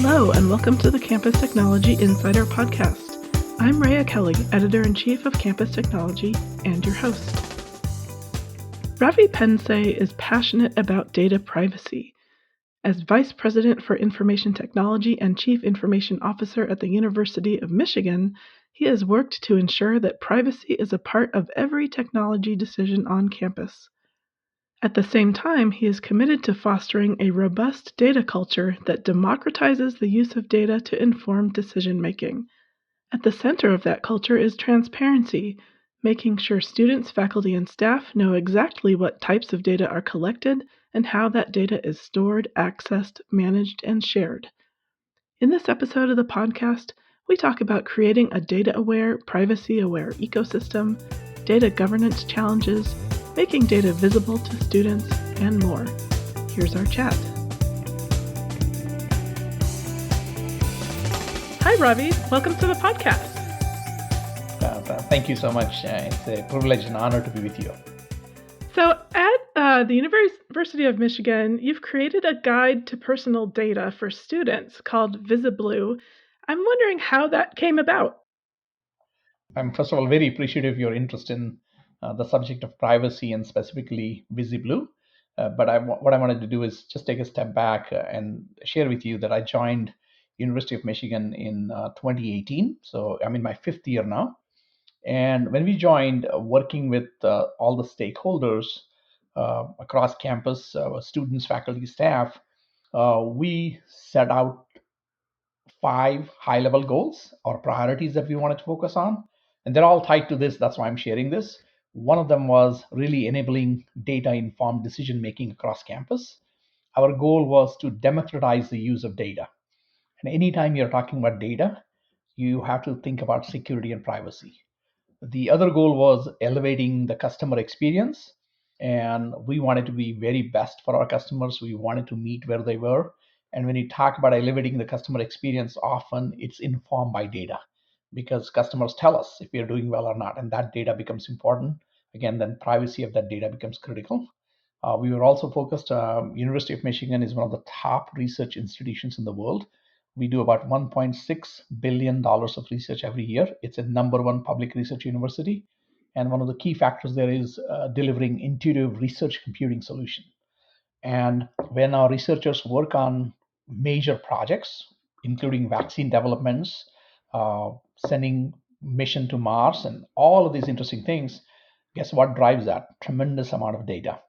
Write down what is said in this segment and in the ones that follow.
Hello, and welcome to the Campus Technology Insider Podcast. I'm Rhea Kelly, Editor-in-Chief of Campus Technology, and your host. Ravi Pendse is passionate about data privacy. As Vice President for Information Technology and Chief Information Officer at the University of Michigan, he has worked to ensure that privacy is a part of every technology decision on campus. At the same time, he is committed to fostering a robust data culture that democratizes the use of data to inform decision-making. At the center of that culture is transparency, making sure students, faculty, and staff know exactly what types of data are collected and how that data is stored, accessed, managed, and shared. In this episode of the podcast, we talk about creating a data-aware, privacy-aware ecosystem, data governance challenges, making data visible to students, and more. Here's our chat. Hi, Ravi. Welcome to the podcast. Thank you so much. It's a privilege and honor to be with you. So at the University of Michigan, you've created a guide to personal data for students called VisiBlue. I'm wondering how that came about. I'm first of all very appreciative of your interest in the subject of privacy and specifically VisiBlue. What I wanted to do is just take a step back and share with you that I joined University of Michigan in 2018. So I'm in my fifth year now. And when we joined, working with all the stakeholders across campus, students, faculty, staff, we set out 5 high-level goals or priorities that we wanted to focus on. And they're all tied to this. That's why I'm sharing this. One of them was really enabling data-informed decision-making across campus. Our goal was to democratize the use of data. And anytime you're talking about data, you have to think about security and privacy. The other goal was elevating the customer experience. And we wanted to be very best for our customers. We wanted to meet where they were. And when you talk about elevating the customer experience, often it's informed by data because customers tell us if we are doing well or not. And that data becomes important. Again, then privacy of that data becomes critical. We were also focused, University of Michigan is one of the top research institutions in the world. We do about $1.6 billion of research every year. It's a number one public research university. And one of the key factors there is delivering intuitive research computing solution. And when our researchers work on major projects, including vaccine developments, sending mission to Mars, and all of these interesting things, guess what drives that? Tremendous amount of data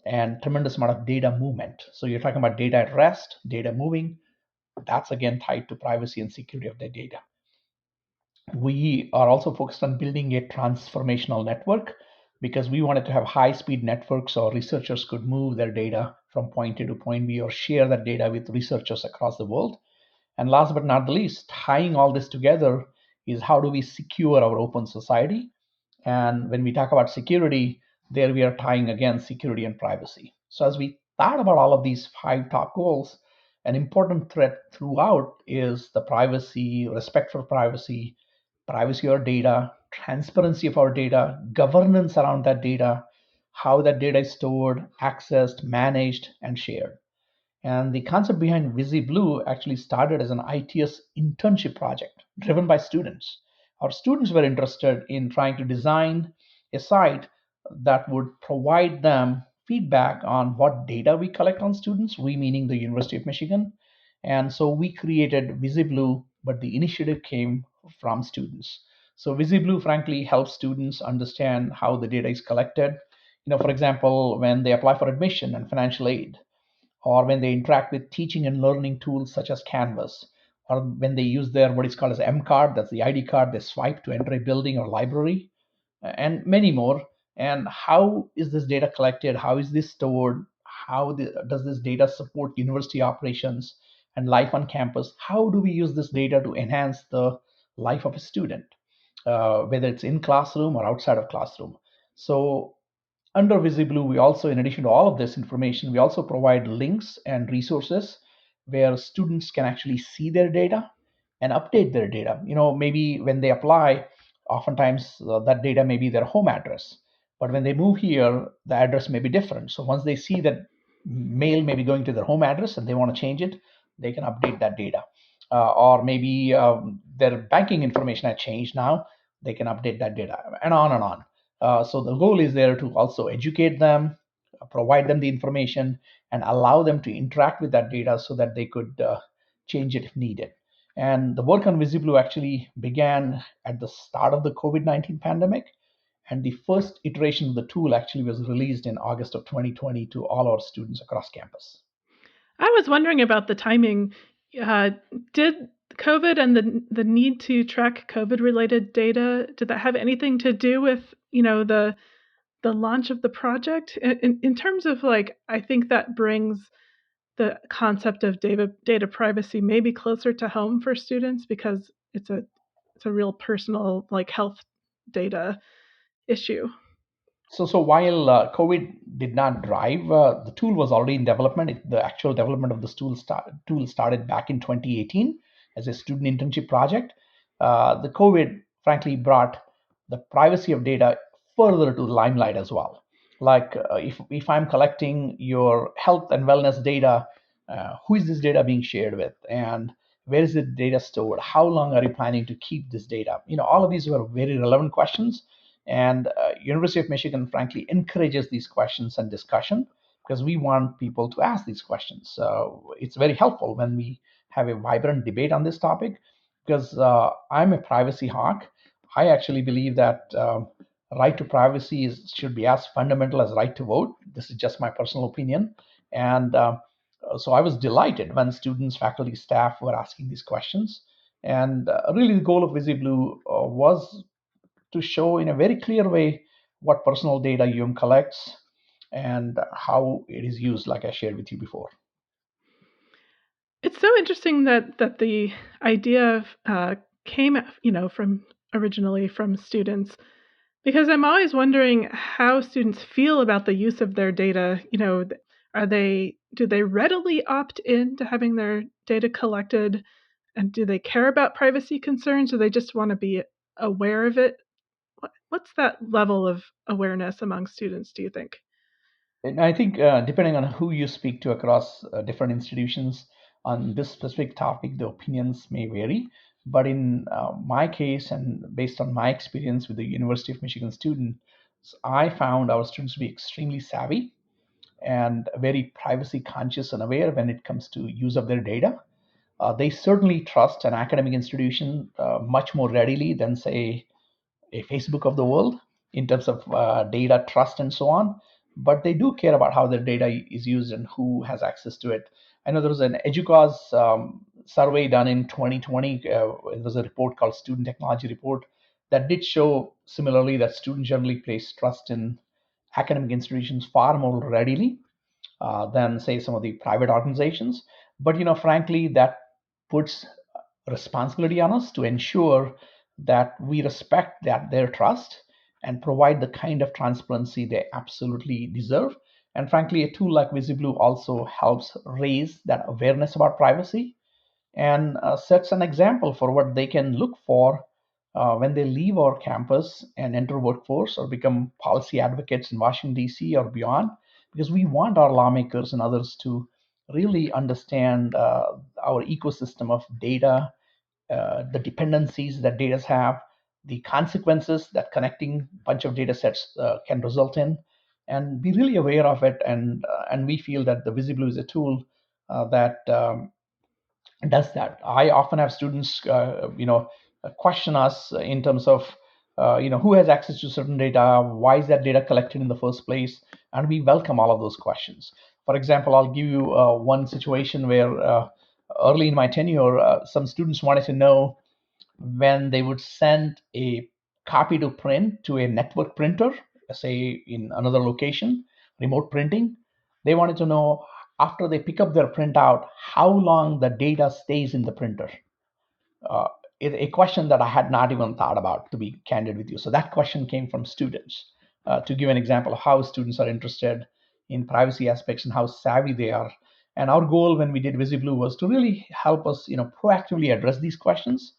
and tremendous amount of data movement. So you're talking about data at rest, data moving. That's again tied to privacy and security of the data. We are also focused on building a transformational network because we wanted to have high-speed networks so researchers could move their data from point A to point B or share that data with researchers across the world. And last but not the least, tying all this together is how do we secure our open society? And when we talk about security, there we are tying again security and privacy. So as we thought about all of these 5 top goals, an important thread throughout is the privacy, respect for privacy, privacy of our data, transparency of our data, governance around that data, how that data is stored, accessed, managed, and shared. And the concept behind VisiBlue actually started as an ITS internship project driven by students. Our students were interested in trying to design a site that would provide them feedback on what data we collect on students, we meaning the University of Michigan. And so we created VisiBlue, but the initiative came from students. So VisiBlue, frankly, helps students understand how the data is collected. For example, when they apply for admission and financial aid, or when they interact with teaching and learning tools such as Canvas, or when they use their what is called as M card, that's the ID card they swipe to enter a building or library, and many more. And how is this data collected? How is this stored? Does this data support university operations and life on campus? How do we use this data to enhance the life of a student, whether it's in classroom or outside of classroom? So under VisiBlue, we also, in addition to all of this information, we also provide links and resources where students can actually see their data and update their data. Maybe when they apply, oftentimes that data may be their home address. But when they move here, the address may be different. So once they see that mail may be going to their home address and they want to change it, they can update that data. or maybe their banking information had changed now, they can update that data, and on and on. So the goal is there to also educate them, provide them the information, and allow them to interact with that data so that they could change it if needed. And the work on VisiBlue actually began at the start of the COVID-19 pandemic. And the first iteration of the tool actually was released in August of 2020 to all our students across campus. I was wondering about the timing. Uh, did COVID and the need to track COVID related data, did that have anything to do with, the launch of the project? In terms of like, I think that brings the concept of data privacy maybe closer to home for students because it's a real personal like health data issue. So while COVID did not drive, the tool was already in development. The actual development of this tool started back in 2018 as a student internship project. The COVID, frankly, brought the privacy of data further to limelight as well. Like if I'm collecting your health and wellness data, who is this data being shared with, and where is the data stored? How long are you planning to keep this data? All of these were very relevant questions, and University of Michigan, frankly, encourages these questions and discussion because we want people to ask these questions. So it's very helpful when we have a vibrant debate on this topic because I'm a privacy hawk. I actually believe that right to privacy should be as fundamental as right to vote. This is just my personal opinion. And so I was delighted when students, faculty, staff were asking these questions. And really, the goal of VisiBlue was to show in a very clear way what personal data collects and how it is used, like I shared with you before. It's so interesting that the idea came, from originally from students, because I'm always wondering how students feel about the use of their data. Do they readily opt in to having their data collected, and do they care about privacy concerns, or they just want to be aware of it? What's that level of awareness among students, do you think? And I think depending on who you speak to across different institutions on this specific topic, the opinions may vary. But in my case, and based on my experience with the University of Michigan students, I found our students to be extremely savvy and very privacy conscious and aware when it comes to use of their data. They certainly trust an academic institution much more readily than, say, a Facebook of the world in terms of data trust and so on. But they do care about how their data is used and who has access to it. I know there was an EDUCAUSE survey done in 2020. It was a report called Student Technology Report that did show similarly that students generally place trust in academic institutions far more readily than say some of the private organizations. But frankly, that puts responsibility on us to ensure that we respect their trust and provide the kind of transparency they absolutely deserve. And frankly, a tool like VisiBlue also helps raise that awareness about privacy and sets an example for what they can look for when they leave our campus and enter workforce or become policy advocates in Washington, D.C. or beyond, because we want our lawmakers and others to really understand our ecosystem of data, the dependencies that data have, the consequences that connecting a bunch of data sets can result in, and be really aware of it. And we feel that the VisiBlue is a tool that does that. I often have students, question us in terms of, who has access to certain data, why is that data collected in the first place, and we welcome all of those questions. For example, I'll give you one situation where early in my tenure, some students wanted to know when they would send a copy to print to a network printer, say in another location, remote printing. They wanted to know after they pick up their printout how long the data stays in the printer. Uh, a question that I had not even thought about, to be candid with you. So that question came from students. To give an example of how students are interested in privacy aspects and how savvy they are. And our goal when we did VisiBlue was to really help us, proactively address these questions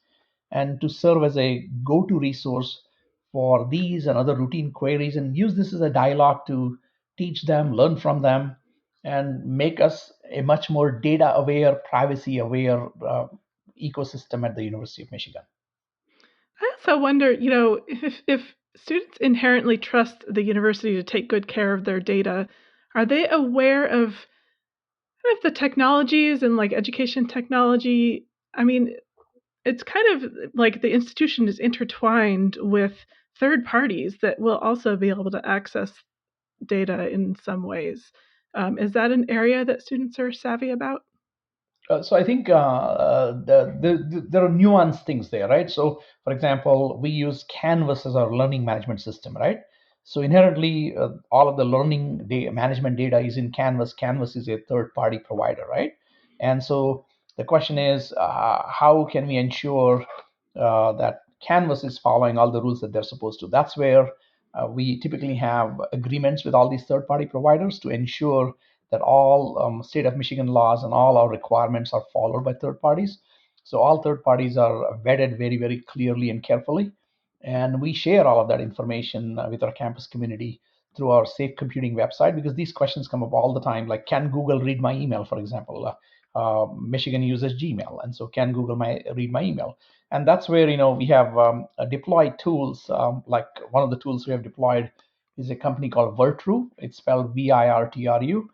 and to serve as a go-to resource for these and other routine queries, and use this as a dialogue to teach them, learn from them, and make us a much more data aware, privacy aware ecosystem at the University of Michigan. I also wonder, if students inherently trust the university to take good care of their data, are they aware of kind of the technologies and like education technology? I mean, it's kind of like the institution is intertwined with third parties that will also be able to access data in some ways. Is that an area that students are savvy about? So I think there are nuanced things there, right? So, for example, we use Canvas as our learning management system, right? So inherently, all of the learning management data is in Canvas. Canvas is a third-party provider, right? And so the question is, how can we ensure that Canvas is following all the rules that they're supposed to? That's where we typically have agreements with all these third-party providers to ensure that all state of Michigan laws and all our requirements are followed by third parties. So all third parties are vetted very, very clearly and carefully. And we share all of that information with our campus community through our safe computing website, because these questions come up all the time. Like, can Google read my email, for example? Michigan uses Gmail, and so can Google read my email? And that's where we have deployed tools. Like one of the tools we have deployed is a company called Virtru. It's spelled Virtru,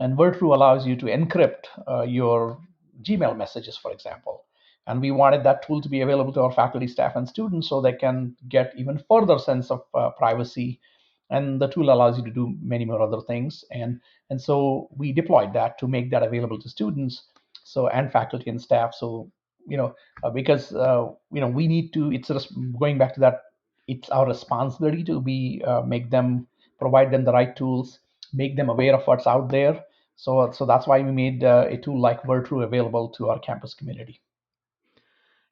and Virtru allows you to encrypt your Gmail messages, for example. And we wanted that tool to be available to our faculty, staff, and students so they can get even further sense of privacy. And the tool allows you to do many more other things. And so we deployed that to make that available to students, so and faculty and staff. So because we need to. It's just going back to that. It's our responsibility to be provide them the right tools, make them aware of what's out there. So that's why we made a tool like Virtru available to our campus community.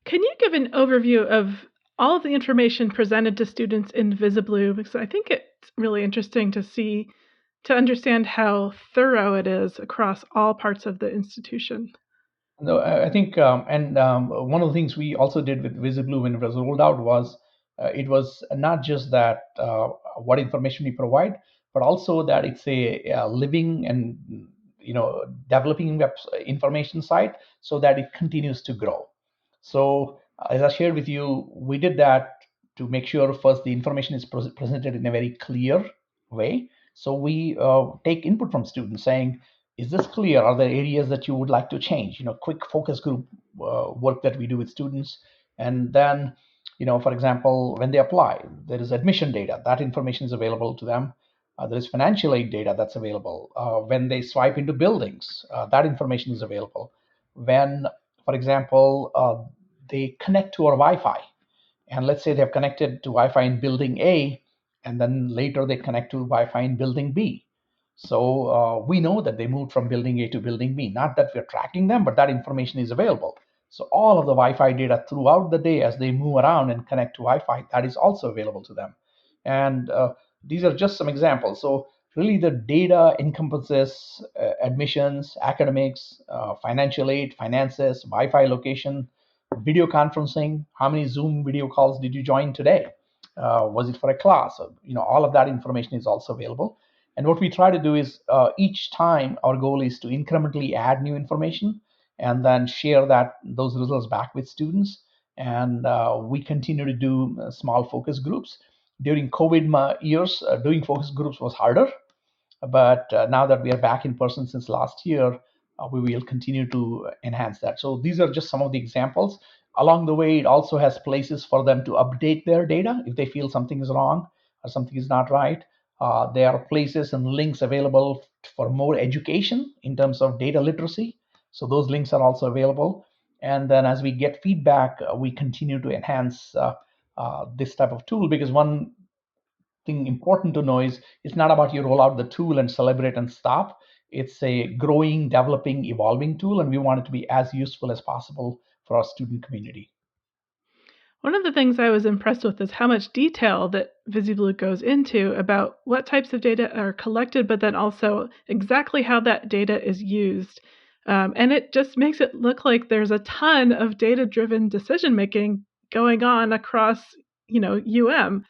Can you give an overview of all of the information presented to students in VisiBlue? Because I think it's really interesting to understand how thorough it is across all parts of the institution. No, I think, and one of the things we also did with VisiBlue when it was rolled out was it was not just that what information we provide, but also that it's a living and developing information site, so that it continues to grow. So as I shared with you, we did that to make sure first the information is presented in a very clear way. So we take input from students saying, is this clear? Are there areas that you would like to change? Quick focus group work that we do with students. And then, for example, when they apply, there is admission data. That information is available to them. There is financial aid data that's available. When they swipe into buildings, that information is available. When, for example, they connect to our Wi-Fi, and let's say they've connected to Wi-Fi in building A, and then later they connect to Wi-Fi in building B. So we know that they moved from building A to building B. Not that we're tracking them, but that information is available. So all of the Wi-Fi data throughout the day as they move around and connect to Wi-Fi, that is also available to them. And these are just some examples. So really the data encompasses admissions, academics, financial aid, finances, Wi-Fi location, video conferencing. How many Zoom video calls did you join today? Was it for a class? All of that information is also available. And what we try to do is each time our goal is to incrementally add new information and then share those results back with students. And we continue to do small focus groups. During COVID years, doing focus groups was harder, but now that we are back in person since last year, we will continue to enhance that. So these are just some of the examples. Along the way, it also has places for them to update their data if they feel something is wrong or something is not right. There are places and links available for more education in terms of data literacy. So those links are also available. And then as we get feedback, we continue to enhance this type of tool, because one thing important to know is it's not about you roll out the tool and celebrate and stop. It's a growing, developing, evolving tool, and we want it to be as useful as possible for our student community. One of the things I was impressed with is how much detail that VisiBlue goes into about what types of data are collected, but then also exactly how that data is used. And it just makes it look like there's a ton of data-driven decision making going on across, UM.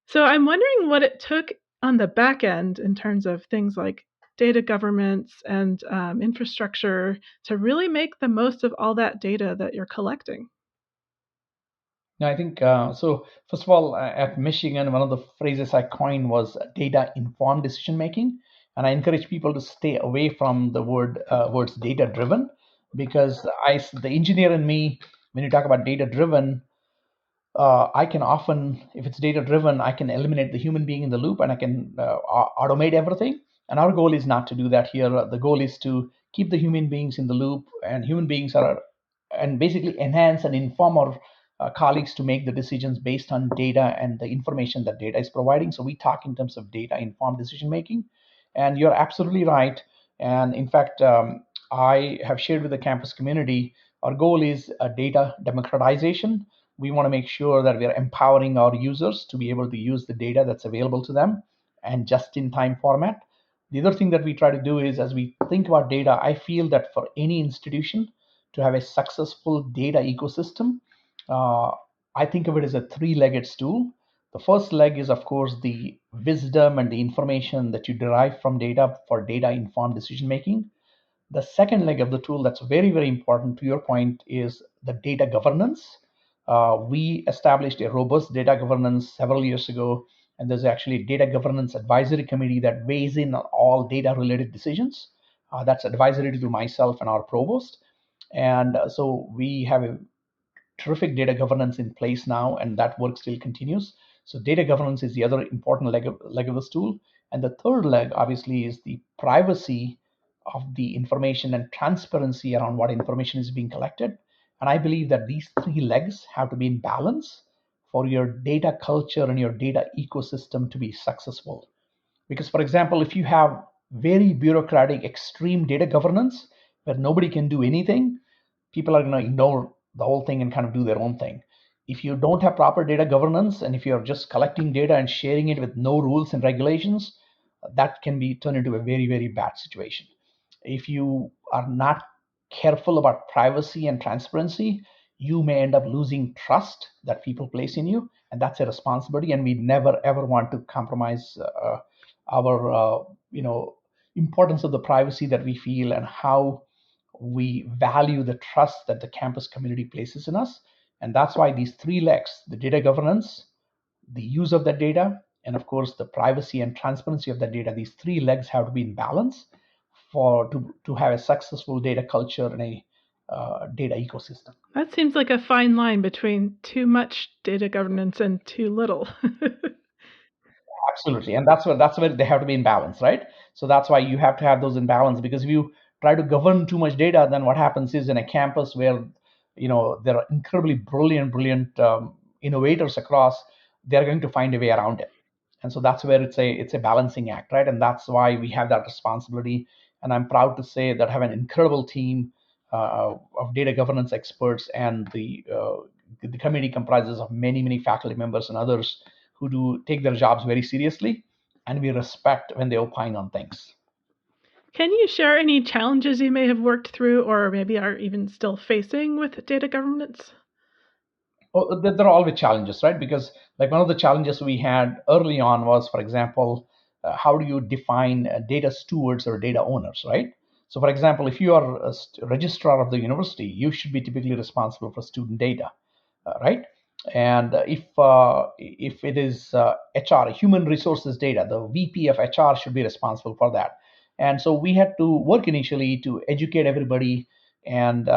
So I'm wondering what it took on the back end in terms of things like data governance and infrastructure to really make the most of all that data that you're collecting? No, I think so. First of all, at Michigan, one of the phrases I coined was data informed decision making, and I encourage people to stay away from the words data driven, because the engineer in me, when you talk about data driven, I can often, if it's data driven, I can eliminate the human being in the loop and I can automate everything. And our goal is not to do that here. The goal is to keep the human beings in the loop, and human beings are, and basically enhance and inform our colleagues to make the decisions based on data and the information that data is providing. So we talk in terms of data informed decision making. And you're absolutely right. And in fact, I have shared with the campus community, our goal is a data democratization. We want to make sure that we are empowering our users to be able to use the data that's available to them and just in time format. The other thing that we try to do is, as we think about data, I feel that for any institution to have a successful data ecosystem, uh, I think of it as a three-legged stool. The first leg is, of course, the wisdom and the information that you derive from data for data informed decision making. The second leg of the tool that's very, very important to your point is the data governance. We established a robust data governance several years ago, and there's actually a data governance advisory committee that weighs in on all data related decisions. That's advisory to myself and our provost. And so we have a terrific data governance in place now, and that work still continues. So data governance is the other important leg of the stool. And the third leg, obviously, is the privacy of the information and transparency around what information is being collected. And I believe that these three legs have to be in balance for your data culture and your data ecosystem to be successful. Because, for example, if you have very bureaucratic, extreme data governance where nobody can do anything, people are going to ignore the whole thing and kind of do their own thing. If you don't have proper data governance and if you're just collecting data and sharing it with no rules and regulations, that can be turned into a very, very bad situation. If you are not careful about privacy and transparency, you may end up losing trust that people place in you, and that's a responsibility. And we never ever want to compromise our, importance of the privacy that we feel and how we value the trust that the campus community places in us. And that's why these three legs, the data governance, the use of that data, and of course the privacy and transparency of that data, these three legs have to be in balance to have a successful data culture and a data ecosystem. That seems like a fine line between too much data governance and too little. Absolutely, and that's where they have to be in balance, right? So that's why you have to have those in balance, because if you try to govern too much data, then what happens is in a campus where there are incredibly brilliant innovators across, they're going to find a way around it. And so that's where it's a balancing act, right? And that's why we have that responsibility. And I'm proud to say that I have an incredible team of data governance experts, and the committee comprises of many faculty members and others who do take their jobs very seriously, and we respect when they opine on things. Can you share any challenges you may have worked through or maybe are even still facing with data governance? Well, there are always challenges, right? Because like one of the challenges we had early on was, for example, how do you define data stewards or data owners, right? So, for example, if you are a registrar of the university, you should be typically responsible for student data, right? And if it is HR, human resources data, the VP of HR should be responsible for that. And so we had to work initially to educate everybody and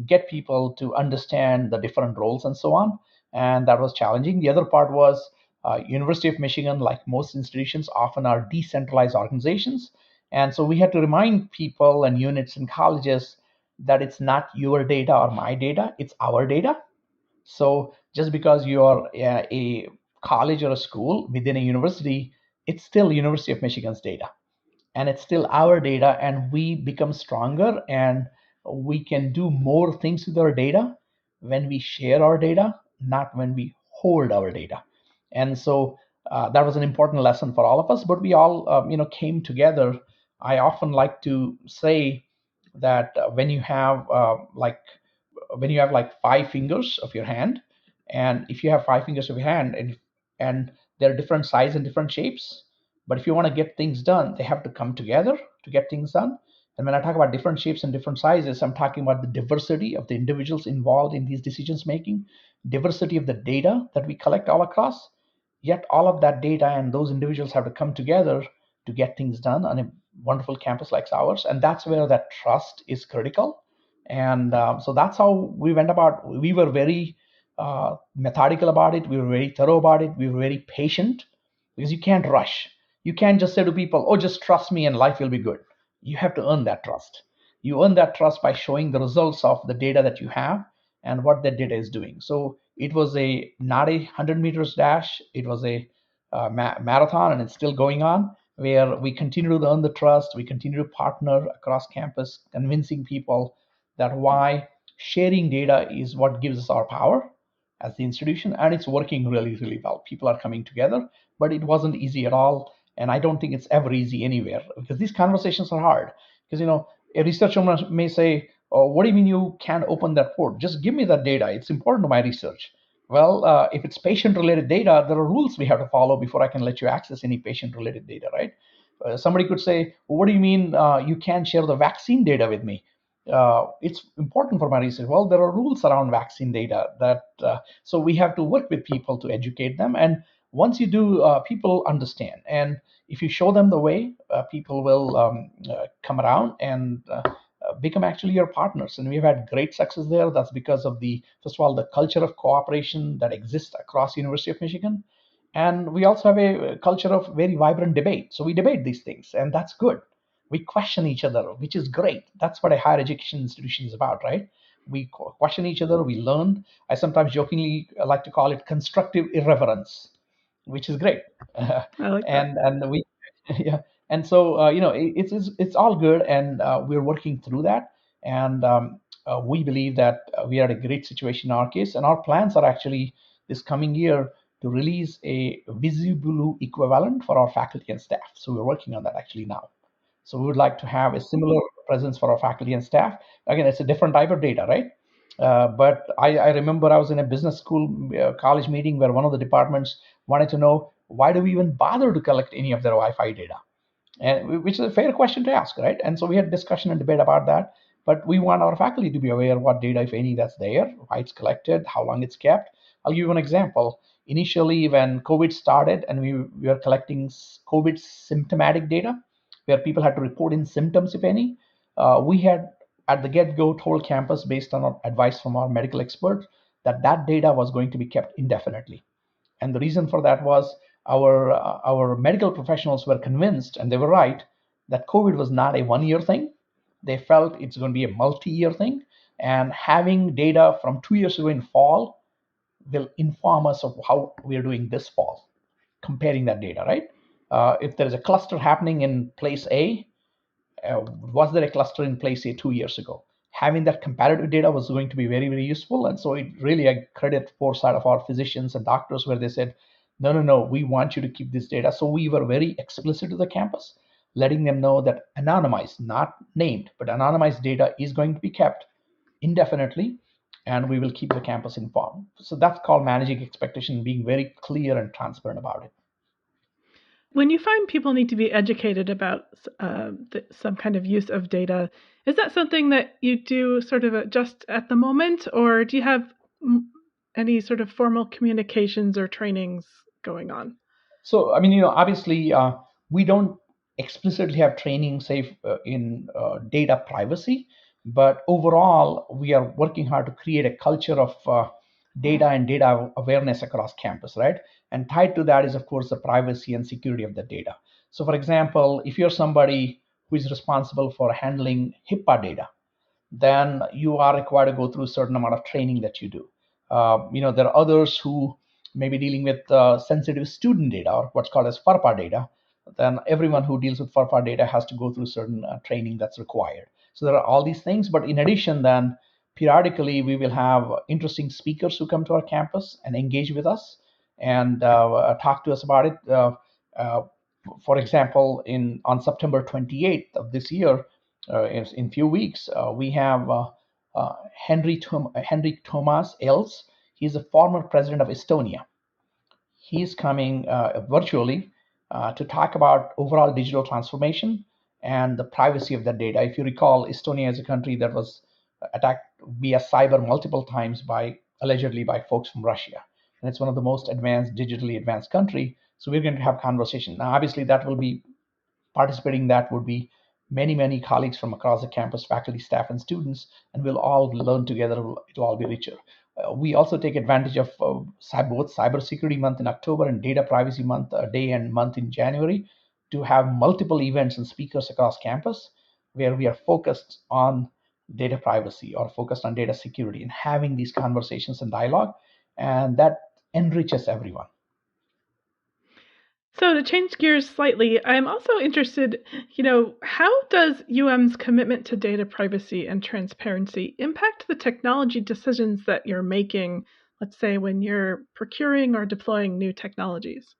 get people to understand the different roles and so on. And that was challenging. The other part was University of Michigan, like most institutions, often are decentralized organizations. And so we had to remind people and units and colleges that it's not your data or my data, it's our data. So just because you're a college or a school within a university, it's still University of Michigan's data, and it's still our data, and we become stronger and we can do more things with our data when we share our data, not when we hold our data. And so that was an important lesson for all of us, but we all came together. I often like to say that when you have like five fingers of your hand, and if you have five fingers of your hand, and they're different size and different shapes, But if you want to get things done, they have to come together to get things done. And when I talk about different shapes and different sizes, I'm talking about the diversity of the individuals involved in these decisions making, diversity of the data that we collect all across. Yet all of that data and those individuals have to come together to get things done on a wonderful campus like ours. And that's where that trust is critical. And so that's how we went about. We were very methodical about it. We were very thorough about it. We were very patient because you can't rush. You can't just say to people, oh, just trust me and life will be good. You have to earn that trust. You earn that trust by showing the results of the data that you have and what that data is doing. So it was a not a 100 meters dash. It was a marathon, and it's still going on, where we continue to earn the trust. We continue to partner across campus, convincing people that why sharing data is what gives us our power as the institution, and it's working really, really well. People are coming together, but it wasn't easy at all, and I don't think it's ever easy anywhere because these conversations are hard. Because a researcher may say, "Oh, what do you mean you can't open that port? Just give me that data. It's important to my research." Well, if it's patient-related data, there are rules we have to follow before I can let you access any patient-related data, right? Somebody could say, well, "What do you mean you can't share the vaccine data with me?" It's important for my research. Well, there are rules around vaccine data that so we have to work with people to educate them. And once you do, people understand. And if you show them the way, people will come around and become actually your partners. And we've had great success there. That's because of the first of all the culture of cooperation that exists across University of Michigan. And we also have a culture of very vibrant debate. So we debate these things, and that's good. We question each other, which is great. That's what a higher education institution is about, right? We question each other, we learn. I sometimes jokingly like to call it constructive irreverence, which is great. I like that. And we yeah. And so it's all good, and we're working through that. And we believe that we are at a great situation in our case, and our plans are actually this coming year to release a VisiBlue equivalent for our faculty and staff. So we're working on that actually now. So we would like to have a similar presence for our faculty and staff. Again, it's a different type of data, right? But I remember I was in a business school college meeting where one of the departments wanted to know, why do we even bother to collect any of their Wi-Fi data? And which is a fair question to ask, right? And so we had discussion and debate about that. But we want our faculty to be aware what data, if any, that's there, why it's collected, how long it's kept. I'll give you an example. Initially, when COVID started and we were collecting COVID symptomatic data, where people had to report in symptoms, if any, we had at the get-go told campus, based on advice from our medical expert, that that data was going to be kept indefinitely. And the reason for that was our medical professionals were convinced, and they were right, that COVID was not a 1 year thing. They felt it's going to be a multi-year thing, and having data from 2 years ago in fall will inform us of how we are doing this fall, comparing that data, right? If there is a cluster happening in place A, was there a cluster in place say 2 years ago? Having that comparative data was going to be very, very useful. And so it really, I credit foresight of our physicians and doctors where they said, no, no, no, we want you to keep this data. So we were very explicit to the campus, letting them know that anonymized, not named, but anonymized data is going to be kept indefinitely, and we will keep the campus informed. So that's called managing expectation, being very clear and transparent about it. When you find people need to be educated about some kind of use of data, is that something that you do sort of just at the moment, or do you have any sort of formal communications or trainings going on? So, I mean, obviously, we don't explicitly have training, say, in data privacy, but overall, we are working hard to create a culture of data and data awareness across campus, right? And tied to that is, of course, the privacy and security of the data. So, for example, if you're somebody who is responsible for handling HIPAA data, then you are required to go through a certain amount of training that you do. There are others who may be dealing with sensitive student data or what's called as FERPA data. Then everyone who deals with FERPA data has to go through certain training that's required. So there are all these things. But in addition, then periodically we will have interesting speakers who come to our campus and engage with us and talk to us about it. Uh, for example, in on September 28th of this year, in few weeks, we have Henry Thomas Els. He's a former president of Estonia. He's coming virtually. to talk about overall digital transformation and the privacy of that data. If you recall, Estonia is a country that was attacked via cyber multiple times by allegedly by folks from Russia, and it's one of the most advanced, digitally advanced country. So we're going to have conversation. Now, obviously, that will be participating. That would be many colleagues from across the campus, faculty, staff, and students, and we'll all learn together. It'll all be richer. We also take advantage of both Cybersecurity Month in October and Data Privacy Month, day and month in January, to have multiple events and speakers across campus where we are focused on data privacy or focused on data security and having these conversations and dialogue, and that enriches everyone. So to change gears slightly, I'm also interested, how does UM's commitment to data privacy and transparency impact the technology decisions that you're making, let's say when you're procuring or deploying new technologies?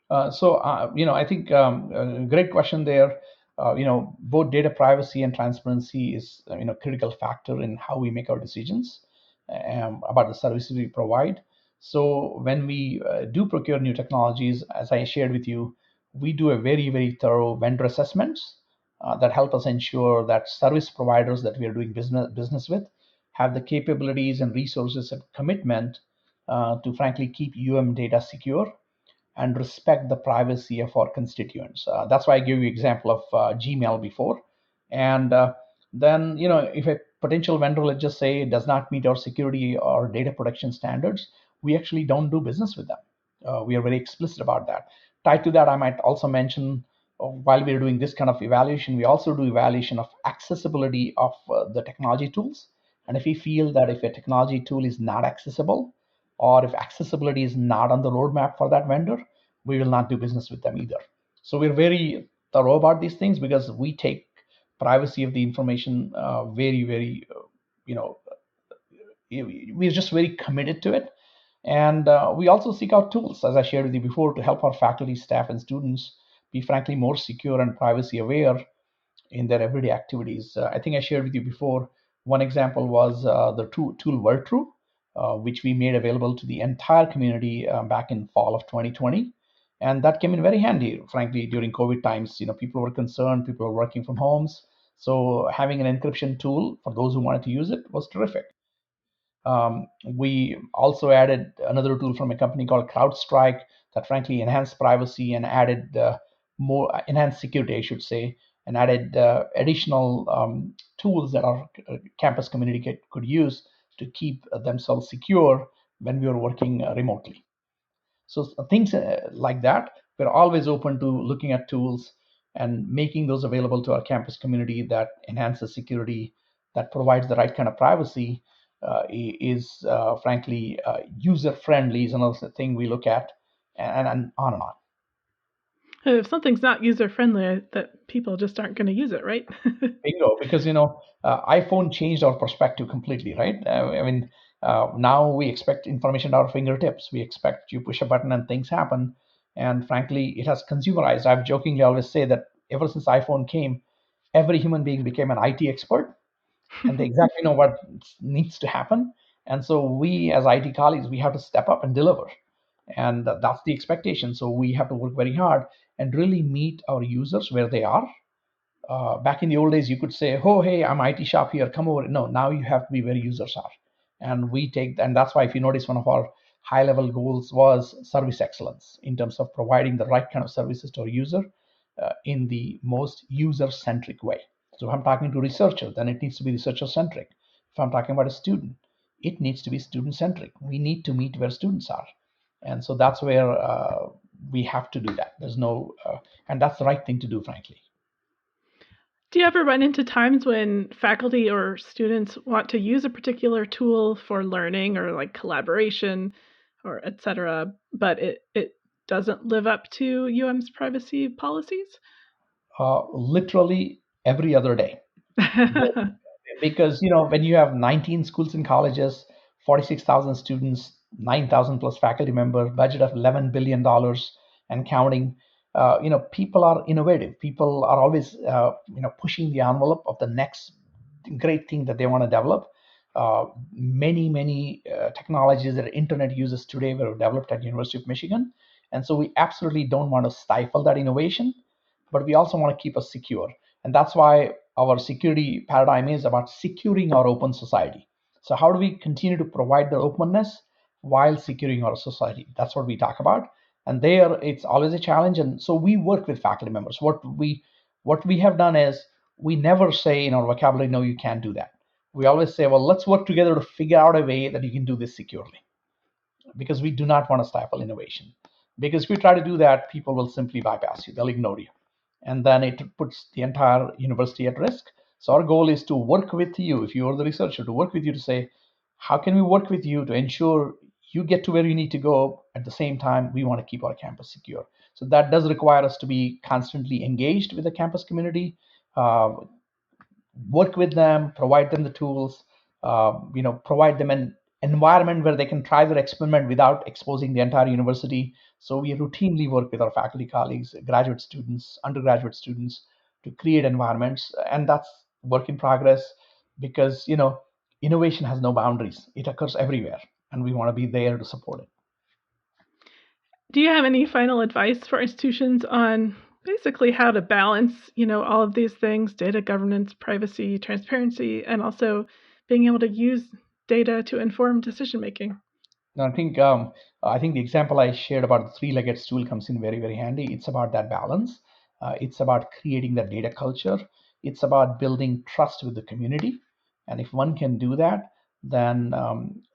I think a great question there. Both data privacy and transparency is critical factor in how we make our decisions about the services we provide. So when we do procure new technologies, as I shared with you, we do a very thorough vendor assessments that help us ensure that service providers that we are doing business with have the capabilities and resources and commitment to frankly keep data secure and respect the privacy of our constituents. That's why I gave you example of Gmail before. And then, if a potential vendor, let's just say, does not meet our security or data protection standards, we actually don't do business with them. We are very explicit about that. Tied to that, I might also mention while we're doing this kind of evaluation, we also do evaluation of accessibility of the technology tools. And if we feel that if a technology tool is not accessible, or if accessibility is not on the roadmap for that vendor, we will not do business with them either. So we're very thorough about these things because we take privacy of the information very, you know, we're just very committed to it. And we also seek out tools, as I shared with you before, to help our faculty, staff, and students be frankly more secure and privacy aware in their everyday activities. I think I shared with you before. One example was the tool WordTrue, which we made available to the entire community back in fall of 2020, and that came in very handy. Frankly, during COVID times, people were concerned, people were working from homes, so having an encryption tool for those who wanted to use it was terrific. We also added another tool from a company called CrowdStrike that frankly enhanced privacy and added more enhanced security, I should say, and added additional tools that our campus community could use to keep themselves secure when we were working remotely. So things like that, we're always open to looking at tools and making those available to our campus community that enhances security, that provides the right kind of privacy, is frankly user friendly is another thing we look at, and on and on. If something's not user friendly, that people just aren't going to use it, right? Bingo, because iPhone changed our perspective completely, right? Now we expect information at our fingertips. We expect you push a button and things happen. And frankly, it has consumerized. I've jokingly always say that ever since iPhone came, every human being became an IT expert, and they exactly know what needs to happen. And so we, as IT colleagues, we have to step up and deliver, and that's the expectation. So we have to work very hard and really meet our users where they are. Back in the old days, you could say, "Oh, hey, I'm IT shop here. Come over." No, now you have to be where users are, and we take. And that's why, if you notice, one of our high-level goals was service excellence in terms of providing the right kind of services to our user in the most user-centric way. So if I'm talking to a researcher, then it needs to be researcher-centric. If I'm talking about a student, it needs to be student-centric. We need to meet where students are, and so that's where we have to do that. There's no, and that's the right thing to do, frankly. Do you ever run into times when faculty or students want to use a particular tool for learning or like collaboration or et cetera, but it doesn't live up to UM's privacy policies? Literally every other day. Because when you have 19 schools and colleges, 46,000 students, 9,000 plus faculty members, budget of $11 billion and counting, people are innovative. People are always pushing the envelope of the next great thing that they want to develop. Many technologies that internet uses today were developed at University of Michigan, And so we absolutely don't want to stifle that innovation, but we also want to keep us secure. And that's why our security paradigm is about securing our open society. So how do we continue to provide the openness while securing our society? That's what we talk about. And there it's always a challenge. And so we work with faculty members. What we have done is we never say in our vocabulary, no, you can't do that. We always say, well, let's work together to figure out a way that you can do this securely, because we do not want to stifle innovation. Because if we try to do that, people will simply bypass you, they'll ignore you. And then it puts the entire university at risk. So our goal is to work with you, if you're the researcher, to work with you to say, how can we work with you to ensure you get to where you need to go? At the same time, we want to keep our campus secure. So that does require us to be constantly engaged with the campus community, uh, work with them, provide them the tools, provide them an environment where they can try their experiment without exposing the entire university. So we routinely work with our faculty colleagues, graduate students, undergraduate students, to create environments, and that's work in progress, because innovation has no boundaries; it occurs everywhere, and we want to be there to support it. Do you have any final advice for institutions on basically how to balance, all of these things, data governance, privacy, transparency, and also being able to use data to inform decision making? No, I think the example I shared about the three-legged stool comes in very, very handy. It's about that balance. It's about creating that data culture. It's about building trust with the community. And if one can do that, then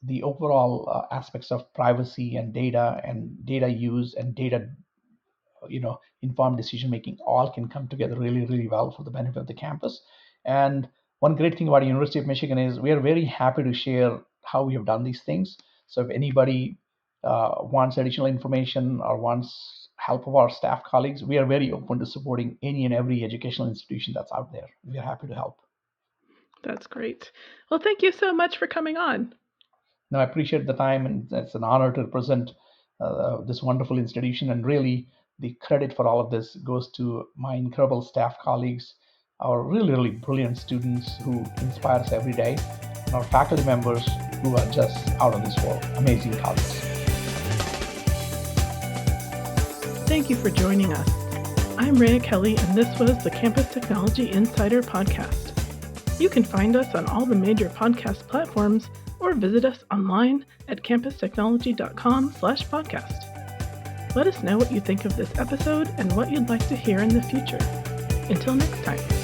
the overall aspects of privacy and data use and data informed decision making all can come together really, really well for the benefit of the campus. And one great thing about University of Michigan is we are very happy to share how we have done these things. So if anybody wants additional information or wants help of our staff colleagues, we are very open to supporting any and every educational institution that's out there. We are happy to help. That's great. Well, thank you so much for coming on. No, I appreciate the time, and it's an honor to represent this wonderful institution. And really, the credit for all of this goes to my incredible staff colleagues, our really, really brilliant students who inspire us every day, and our faculty members who are just out of this world. Amazing colleagues. Thank you for joining us. I'm Rhea Kelly, and this was the Campus Technology Insider Podcast. You can find us on all the major podcast platforms or visit us online at campustechnology.com/podcast. Let us know what you think of this episode and what you'd like to hear in the future. Until next time.